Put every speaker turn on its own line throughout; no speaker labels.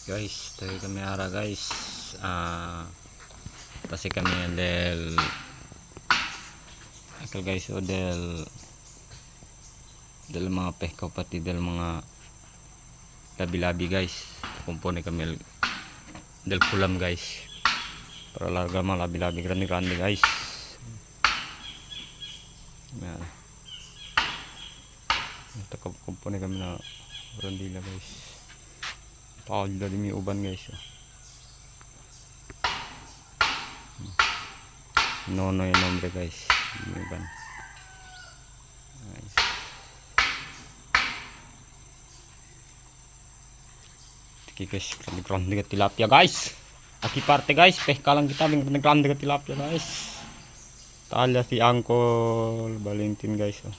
Guys, tayo kami ara guys. Pasi kami del akal guys o del mga pehkaw pati del mga labi-labi guys. Kumpone kami del kulam guys. Para larga mga labi-labi grande guys. Yan. Ito kumpone kami na randila guys. Tawag dari may uban guys. Nono yung nombre guys. May uban. Guys. Tiki guys, grande ka tilapia guys. Aki parte guys, pehka lang kita ng grande ka tilapia guys. Tala si Uncle Valentin guys. Oh.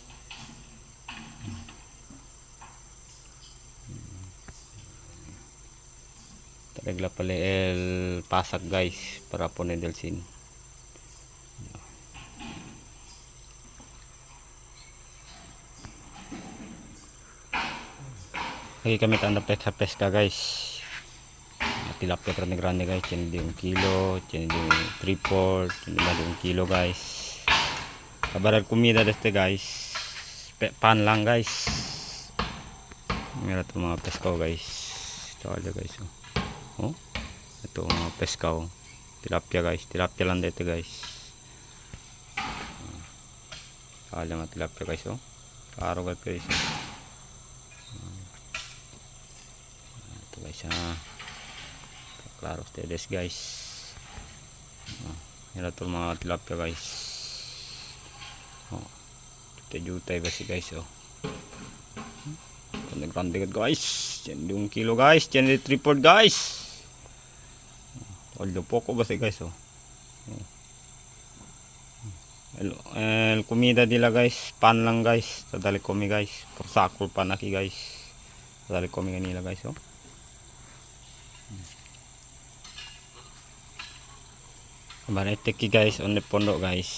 Regla pala el pasak guys para poner del sin. Lagi kami tanda pesca guys. Tilapia grande guys, tiene de 1 kilo, tiene de 3/4, tiene de 1 kilo guys. Kabarar comida de este guys. Pan lang guys. Meron itong mga pesca guys. Ito aja guys. Oh, ito mga pescaw, tilapia guys, tilapia lang dito guys. Kala mga tilapia guys. Oh, klaro guys. Ito guys klaro ustedes guys. Yan ito mga tilapia guys. Oh, jutay ba si guys. Oh, grande guys, yan 1 kilo guys, yan 3/4 guys. Although poco ba si guys. Oh. El comida dila guys, pan lang guys. Tadali komi guys. Por sakol pan aki guys. Tadali komi kanila guys. Oh. Kabar etiki guys, on pondo guys.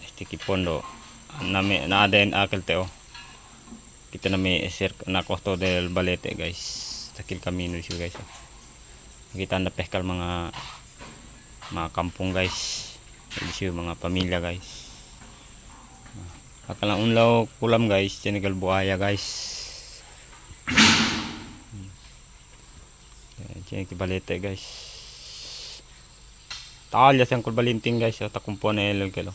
Etiki pondo. Nami na den akal teo. Kita nami share na costo del balete guys. Sakil kami nyo guys. Kita na pehkal mga kampung guys. Siya mga pamilya guys. Akala unlaw kulam guys, tinigal buhaya guys. Yan kibalete guys. Talya siyang kulbalinting guys, takumpon na el kilo.